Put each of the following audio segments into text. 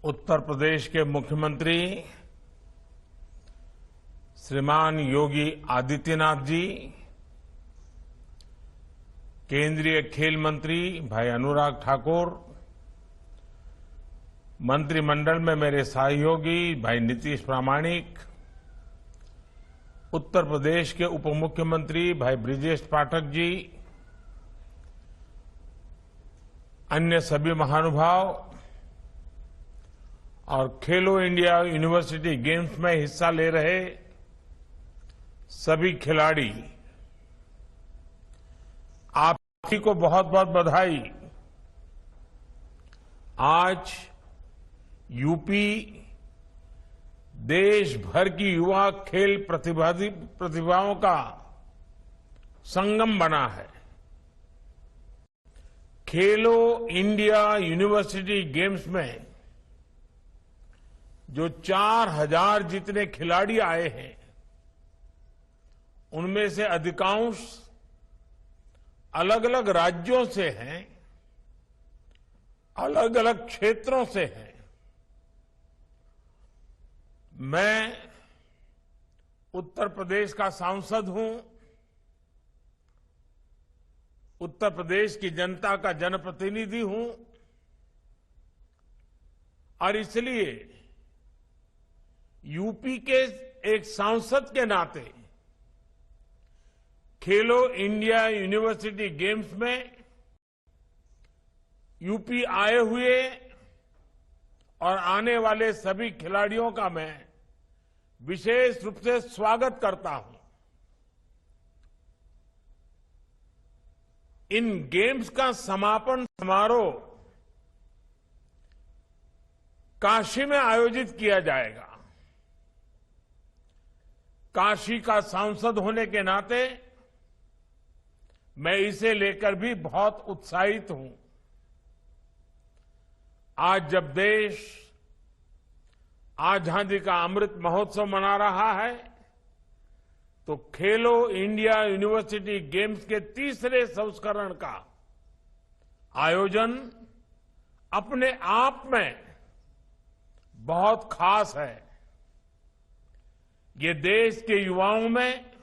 उत्तर प्रदेश के मुख्यमंत्री श्रीमान योगी आदित्यनाथ जी, केंद्रीय खेल मंत्री भाई अनुराग ठाकुर, मंत्रिमंडल में मेरे सहयोगी भाई नीतीश प्रामाणिक, उत्तर प्रदेश के उप मुख्यमंत्री भाई ब्रिजेश पाठक जी, अन्य सभी महानुभाव और खेलो इंडिया यूनिवर्सिटी गेम्स में हिस्सा ले रहे सभी खिलाड़ी, आप सभी को बहुत बहुत बधाई। आज यूपी देश भर की युवा खेल प्रतिभाओं का संगम बना है। खेलो इंडिया यूनिवर्सिटी गेम्स में जो 4000 जितने खिलाड़ी आए हैं, उनमें से अधिकांश अलग अलग राज्यों से हैं, अलग अलग क्षेत्रों से हैं। मैं उत्तर प्रदेश का सांसद हूं, उत्तर प्रदेश की जनता का जनप्रतिनिधि हूं और इसलिए यूपी के एक सांसद के नाते खेलो इंडिया यूनिवर्सिटी गेम्स में यूपी आए हुए और आने वाले सभी खिलाड़ियों का मैं विशेष रूप से स्वागत करता हूं। इन गेम्स का समापन समारोह काशी में आयोजित किया जाएगा। काशी का सांसद होने के नाते मैं इसे लेकर भी बहुत उत्साहित हूं। आज जब देश आजादी का अमृत महोत्सव मना रहा है, तो खेलो इंडिया यूनिवर्सिटी गेम्स के तीसरे संस्करण का आयोजन अपने आप में बहुत खास है। ये देश के युवाओं में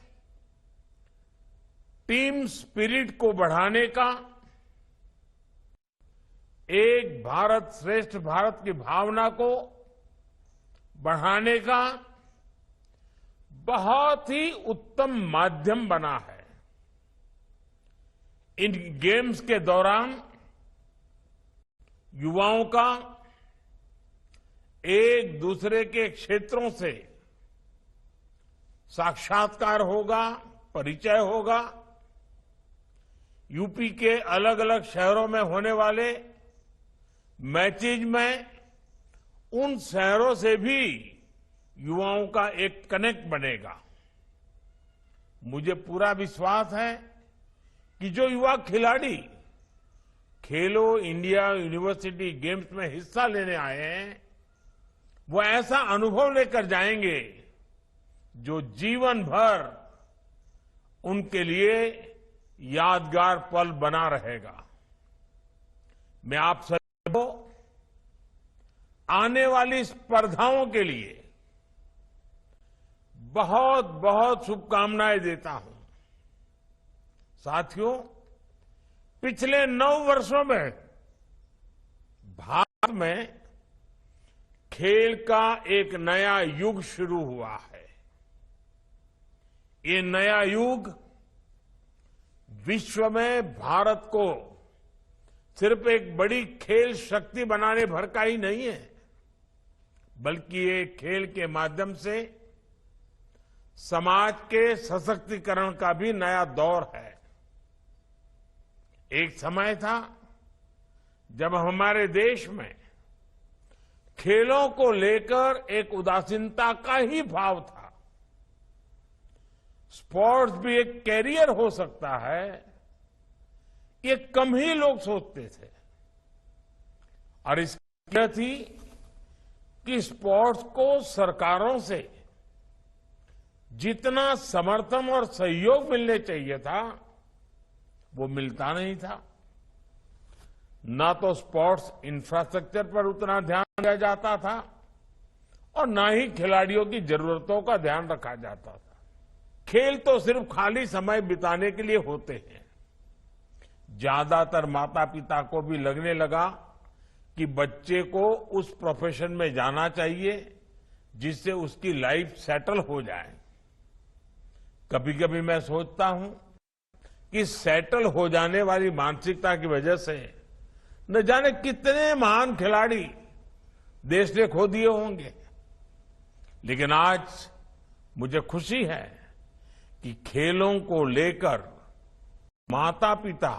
टीम स्पिरिट को बढ़ाने का, एक भारत श्रेष्ठ भारत की भावना को बढ़ाने का बहुत ही उत्तम माध्यम बना है। इन गेम्स के दौरान युवाओं का एक दूसरे के क्षेत्रों से साक्षात्कार होगा, परिचय होगा। यूपी के अलग अलग शहरों में होने वाले मैचेज में उन शहरों से भी युवाओं का एक कनेक्ट बनेगा। मुझे पूरा विश्वास है कि जो युवा खिलाड़ी खेलो इंडिया यूनिवर्सिटी गेम्स में हिस्सा लेने आए हैं, वो ऐसा अनुभव लेकर जाएंगे जो जीवन भर उनके लिए यादगार पल बना रहेगा। मैं आप सभी को आने वाली स्पर्धाओं के लिए बहुत बहुत शुभकामनाएं देता हूं। साथियों, पिछले 9 वर्षों में भारत में खेल का एक नया युग शुरू हुआ है। ये नया युग विश्व में भारत को सिर्फ एक बड़ी खेल शक्ति बनाने भर का ही नहीं है, बल्कि ये खेल के माध्यम से समाज के सशक्तिकरण का भी नया दौर है। एक समय था जब हमारे देश में खेलों को लेकर एक उदासीनता का ही भाव था। स्पोर्ट्स भी एक कैरियर हो सकता है, ये कम ही लोग सोचते थे। और इसकी वजह थी कि स्पोर्ट्स को सरकारों से जितना समर्थन और सहयोग मिलने चाहिए था, वो मिलता नहीं था। ना तो स्पोर्ट्स इंफ्रास्ट्रक्चर पर उतना ध्यान दिया जाता था और ना ही खिलाड़ियों की जरूरतों का ध्यान रखा जाता था। खेल तो सिर्फ खाली समय बिताने के लिए होते हैं। ज्यादातर माता पिता को भी लगने लगा कि बच्चे को उस प्रोफेशन में जाना चाहिए जिससे उसकी लाइफ सेटल हो जाए। कभी कभी मैं सोचता हूं कि सेटल हो जाने वाली मानसिकता की वजह से न जाने कितने महान खिलाड़ी देश ने खो दिए होंगे। लेकिन आज मुझे खुशी है कि खेलों को लेकर माता पिता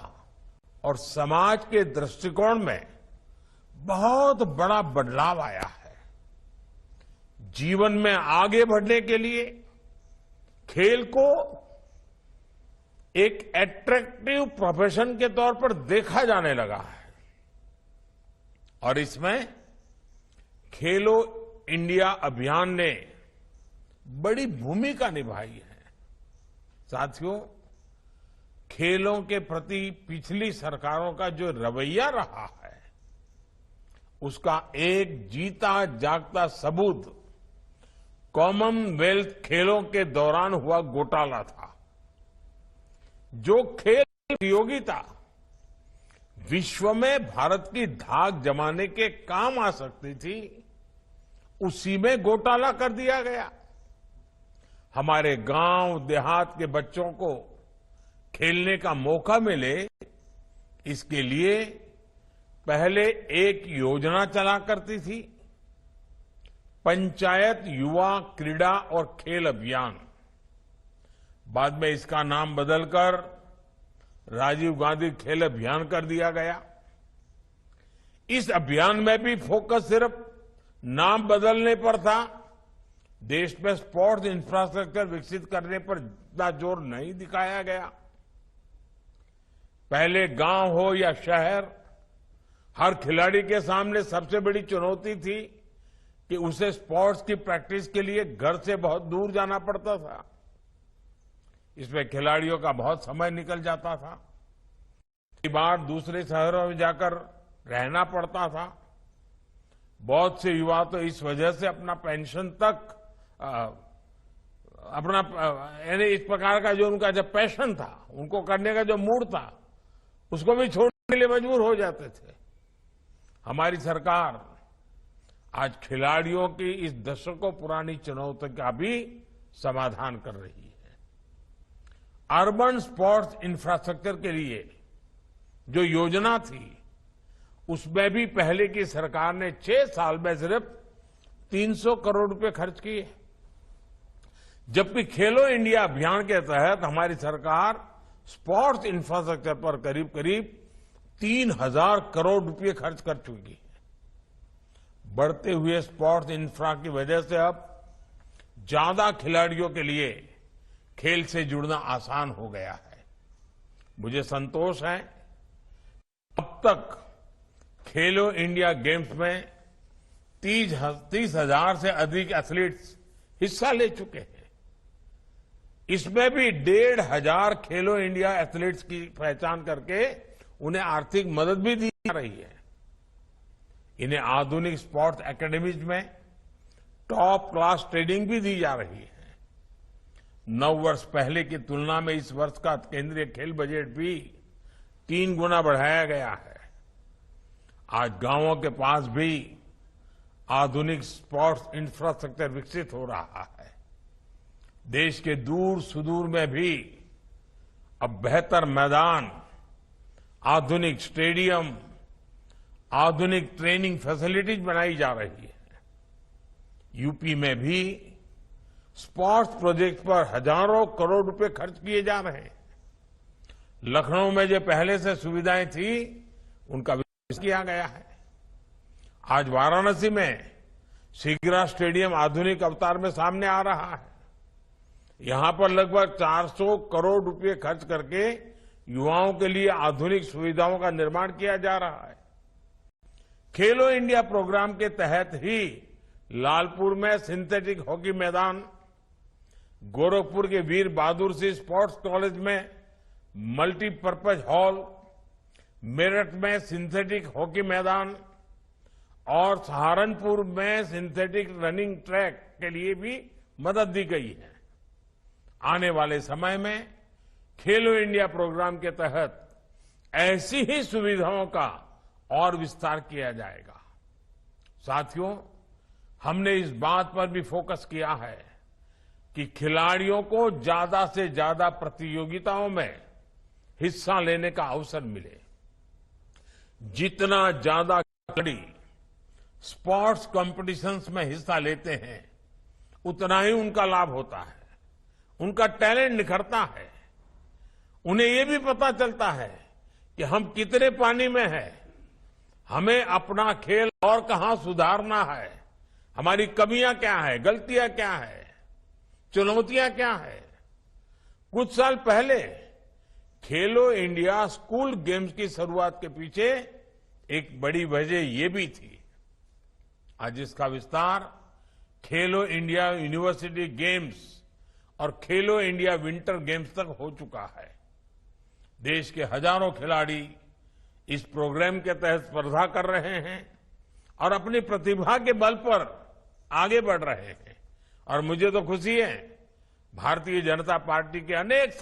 और समाज के दृष्टिकोण में बहुत बड़ा बदलाव आया है। जीवन में आगे बढ़ने के लिए खेल को एक एट्रैक्टिव प्रोफेशन के तौर पर देखा जाने लगा है और इसमें खेलो इंडिया अभियान ने बड़ी भूमिका निभाई है। साथियों, खेलों के प्रति पिछली सरकारों का जो रवैया रहा है उसका एक जीता जागता सबूत कॉमनवेल्थ खेलों के दौरान हुआ घोटाला था। जो खेल प्रतियोगिता विश्व में भारत की धाक जमाने के काम आ सकती थी उसी में घोटाला कर दिया गया। हमारे गांव देहात के बच्चों को खेलने का मौका मिले इसके लिए पहले एक योजना चला करती थी, पंचायत युवा क्रीड़ा और खेल अभियान। बाद में इसका नाम बदलकर राजीव गांधी खेल अभियान कर दिया गया। इस अभियान में भी फोकस सिर्फ नाम बदलने पर था। देश में स्पोर्ट्स इंफ्रास्ट्रक्चर विकसित करने पर इतना जोर नहीं दिखाया गया। पहले गांव हो या शहर, हर खिलाड़ी के सामने सबसे बड़ी चुनौती थी कि उसे स्पोर्ट्स की प्रैक्टिस के लिए घर से बहुत दूर जाना पड़ता था। इसमें खिलाड़ियों का बहुत समय निकल जाता था। कई बार दूसरे शहरों में जाकर रहना पड़ता था। बहुत से युवा तो इस वजह से अपना पेंशन तक अपना यानी इस प्रकार का जो उनका जब पैशन था, उनको करने का जो मूड था, उसको भी छोड़ने के लिए मजबूर हो जाते थे। हमारी सरकार आज खिलाड़ियों की इस दशकों पुरानी चुनौती का भी समाधान कर रही है। अर्बन स्पोर्ट्स इंफ्रास्ट्रक्चर के लिए जो योजना थी उसमें भी पहले की सरकार ने 6 साल में सिर्फ 300 करोड़ रुपए खर्च किए, जबकि खेलो इंडिया अभियान के तहत हमारी सरकार स्पोर्ट्स इंफ्रास्ट्रक्चर पर करीब करीब 3000 करोड़ रुपए खर्च कर चुकी है। बढ़ते हुए स्पोर्ट्स इंफ्रा की वजह से अब ज्यादा खिलाड़ियों के लिए खेल से जुड़ना आसान हो गया है। मुझे संतोष है अब तक खेलो इंडिया गेम्स में 30,000 से अधिक एथलीट्स हिस्सा ले चुके हैं। इसमें भी 1,500 खेलो इंडिया एथलीट्स की पहचान करके उन्हें आर्थिक मदद भी दी जा रही है। इन्हें आधुनिक स्पोर्ट्स एकेडमीज में टॉप क्लास ट्रेनिंग भी दी जा रही है। 9 वर्ष पहले की तुलना में इस वर्ष का केंद्रीय खेल बजट भी 3 गुना बढ़ाया गया है। आज गांवों के पास भी आधुनिक स्पोर्ट्स इंफ्रास्ट्रक्चर विकसित हो रहा है। देश के दूर सुदूर में भी अब बेहतर मैदान, आधुनिक स्टेडियम, आधुनिक ट्रेनिंग फैसिलिटीज बनाई जा रही है। यूपी में भी स्पोर्ट्स प्रोजेक्ट पर हजारों करोड़ रुपए खर्च किए जा रहे हैं। लखनऊ में जो पहले से सुविधाएं थी उनका विकास किया गया है। आज वाराणसी में सीगरा स्टेडियम आधुनिक अवतार में सामने आ रहा है। यहां पर लगभग 400 करोड़ रुपए खर्च करके युवाओं के लिए आधुनिक सुविधाओं का निर्माण किया जा रहा है। खेलो इंडिया प्रोग्राम के तहत ही लालपुर में सिंथेटिक हॉकी मैदान, गोरखपुर के वीर बहादुर सिंह स्पोर्ट्स कॉलेज में मल्टीपर्पज हॉल, मेरठ में सिंथेटिक हॉकी मैदान और सहारनपुर में सिंथेटिक रनिंग ट्रैक के लिए भी मदद दी गई है। आने वाले समय में खेलो इंडिया प्रोग्राम के तहत ऐसी ही सुविधाओं का और विस्तार किया जाएगा। साथियों, हमने इस बात पर भी फोकस किया है कि खिलाड़ियों को ज्यादा से ज्यादा प्रतियोगिताओं में हिस्सा लेने का अवसर मिले। जितना ज्यादा खिलाड़ी स्पोर्ट्स कॉम्पिटिशन्स में हिस्सा लेते हैं, उतना ही उनका लाभ होता है, उनका टैलेंट निखरता है। उन्हें ये भी पता चलता है कि हम कितने पानी में हैं, हमें अपना खेल और कहां सुधारना है, हमारी कमियां क्या है, गलतियां क्या है, चुनौतियां क्या है। कुछ साल पहले खेलो इंडिया स्कूल गेम्स की शुरुआत के पीछे एक बड़ी वजह ये भी थी। आज इसका विस्तार खेलो इंडिया यूनिवर्सिटी गेम्स और खेलो इंडिया विंटर गेम्स तक हो चुका है। देश के हजारों खिलाड़ी इस प्रोग्राम के तहत स्पर्धा कर रहे हैं और अपनी प्रतिभा के बल पर आगे बढ़ रहे हैं। और मुझे तो खुशी है, भारतीय जनता पार्टी के अनेक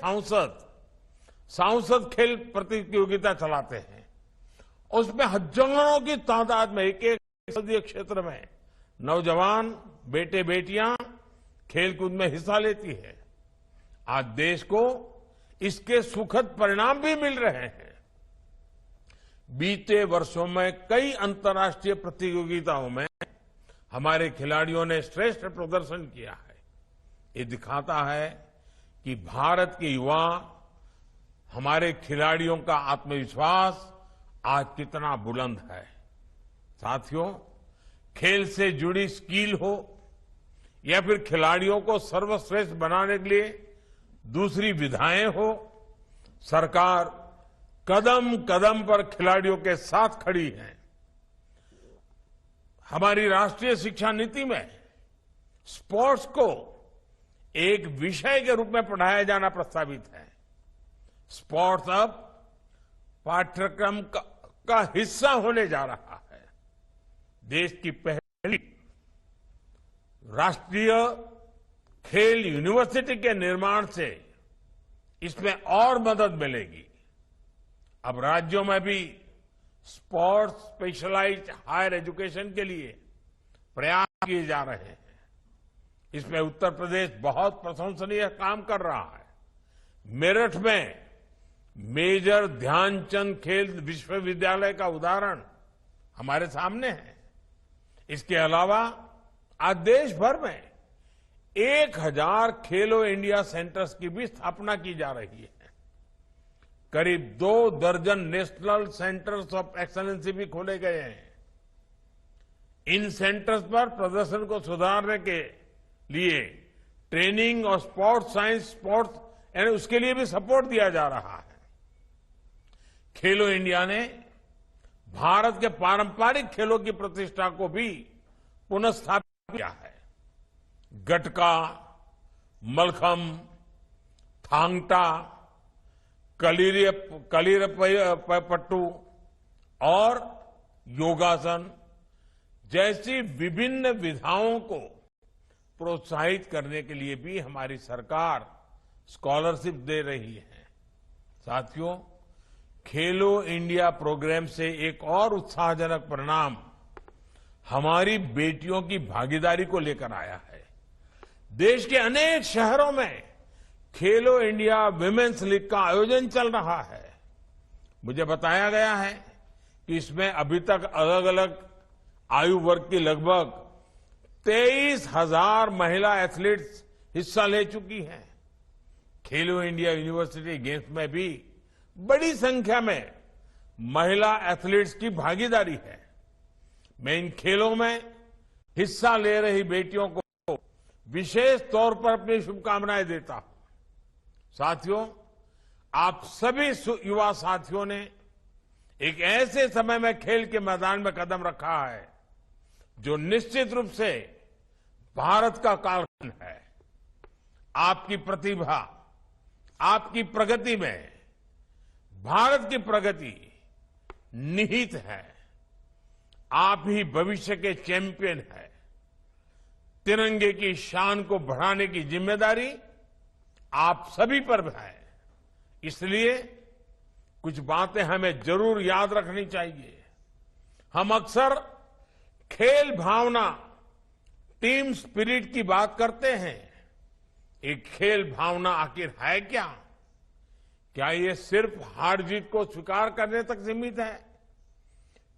सांसद खेल प्रतियोगिता चलाते हैं। उसमें हजारों की तादाद में एक संसदीय क्षेत्र में नौजवान बेटे बेटियां खेलकूद में हिस्सा लेती है। आज देश को इसके सुखद परिणाम भी मिल रहे हैं। बीते वर्षों में कई अंतर्राष्ट्रीय प्रतियोगिताओं में हमारे खिलाड़ियों ने श्रेष्ठ प्रदर्शन किया है। ये दिखाता है कि भारत के युवा, हमारे खिलाड़ियों का आत्मविश्वास आज कितना बुलंद है। साथियों, खेल से जुड़ी स्किल हो या फिर खिलाड़ियों को सर्वश्रेष्ठ बनाने के लिए दूसरी विधाएं हो, सरकार कदम कदम पर खिलाड़ियों के साथ खड़ी है। हमारी राष्ट्रीय शिक्षा नीति में स्पोर्ट्स को एक विषय के रूप में पढ़ाया जाना प्रस्तावित है। स्पोर्ट्स अब पाठ्यक्रम का हिस्सा होने जा रहा है। देश की पहली राष्ट्रीय खेल यूनिवर्सिटी के निर्माण से इसमें और मदद मिलेगी। अब राज्यों में भी स्पोर्ट्स स्पेशलाइज्ड हायर एजुकेशन के लिए प्रयास किए जा रहे हैं। इसमें उत्तर प्रदेश बहुत प्रशंसनीय काम कर रहा है। मेरठ में मेजर ध्यानचंद खेल विश्वविद्यालय का उदाहरण हमारे सामने है। इसके अलावा आज देश भर में 1000 खेलो इंडिया सेंटर्स की भी स्थापना की जा रही है। करीब 2 दर्जन नेशनल सेंटर्स ऑफ एक्सलेंसी भी खोले गए हैं। इन सेंटर्स पर प्रदर्शन को सुधारने के लिए ट्रेनिंग और स्पोर्ट्स साइंस, स्पोर्ट्स यानी उसके लिए भी सपोर्ट दिया जा रहा है। खेलो इंडिया ने भारत के पारंपरिक खेलों की प्रतिष्ठा को भी पुनर्स्थापित किया है। गटका, मलखम, थांग टा, कलीरपट्टू और योगासन जैसी विभिन्न विधाओं को प्रोत्साहित करने के लिए भी हमारी सरकार स्कॉलरशिप दे रही है। साथियों, खेलो इंडिया प्रोग्राम से एक और उत्साहजनक परिणाम हमारी बेटियों की भागीदारी को लेकर आया है। देश के अनेक शहरों में खेलो इंडिया विमेन्स लीग का आयोजन चल रहा है। मुझे बताया गया है कि इसमें अभी तक अलग अलग आयु वर्ग की लगभग 23,000 महिला एथलीट्स हिस्सा ले चुकी हैं। खेलो इंडिया यूनिवर्सिटी गेम्स में भी बड़ी संख्या में महिला एथलीट्स की भागीदारी है। मैं इन खेलों में हिस्सा ले रही बेटियों को विशेष तौर पर अपनी शुभकामनाएं देता हूं। साथियों, आप सभी युवा साथियों ने एक ऐसे समय में खेल के मैदान में कदम रखा है जो निश्चित रूप से भारत का कालखंड है। आपकी प्रतिभा, आपकी प्रगति में भारत की प्रगति निहित है। आप ही भविष्य के चैंपियन हैं। तिरंगे की शान को बढ़ाने की जिम्मेदारी आप सभी पर है। इसलिए कुछ बातें हमें जरूर याद रखनी चाहिए। हम अक्सर खेल भावना, टीम स्पिरिट की बात करते हैं। एक खेल भावना आखिर है क्या? क्या ये सिर्फ हार जीत को स्वीकार करने तक सीमित है?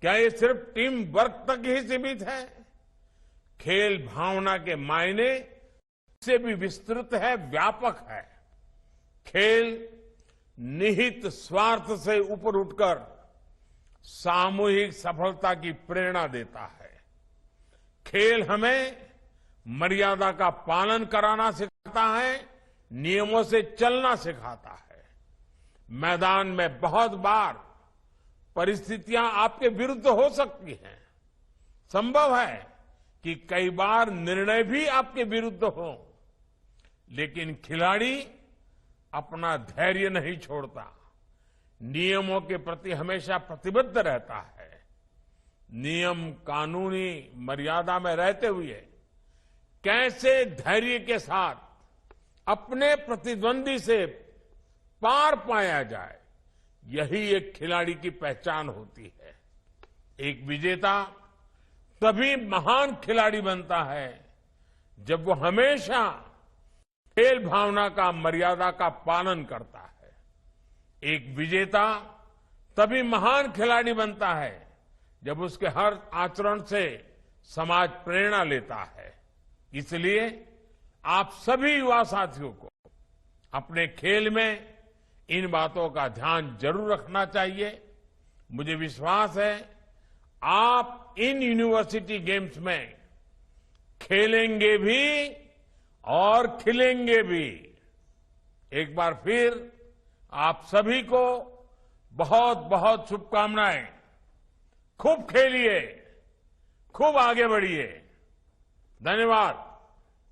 क्या ये सिर्फ टीम वर्क तक ही सीमित है? खेल भावना के मायने से भी विस्तृत है, व्यापक है। खेल निहित स्वार्थ से ऊपर उठकर सामूहिक सफलता की प्रेरणा देता है। खेल हमें मर्यादा का पालन कराना सिखाता है, नियमों से चलना सिखाता है। मैदान में बहुत बार परिस्थितियां आपके विरुद्ध हो सकती हैं। संभव है कि कई बार निर्णय भी आपके विरुद्ध हो, लेकिन खिलाड़ी अपना धैर्य नहीं छोड़ता, नियमों के प्रति हमेशा प्रतिबद्ध रहता है। नियम, कानूनी मर्यादा में रहते हुए कैसे धैर्य के साथ अपने प्रतिद्वंदी से पार पाया जाए, यही एक खिलाड़ी की पहचान होती है। एक विजेता तभी महान खिलाड़ी बनता है जब वो हमेशा खेल भावना का, मर्यादा का पालन करता है। एक विजेता तभी महान खिलाड़ी बनता है जब उसके हर आचरण से समाज प्रेरणा लेता है। इसलिए आप सभी युवा साथियों को अपने खेल में इन बातों का ध्यान जरूर रखना चाहिए। मुझे विश्वास है आप इन यूनिवर्सिटी गेम्स में खेलेंगे भी और खिलेंगे भी। एक बार फिर आप सभी को बहुत बहुत शुभकामनाएं। खूब खेलिए, खूब आगे बढ़िए। धन्यवाद।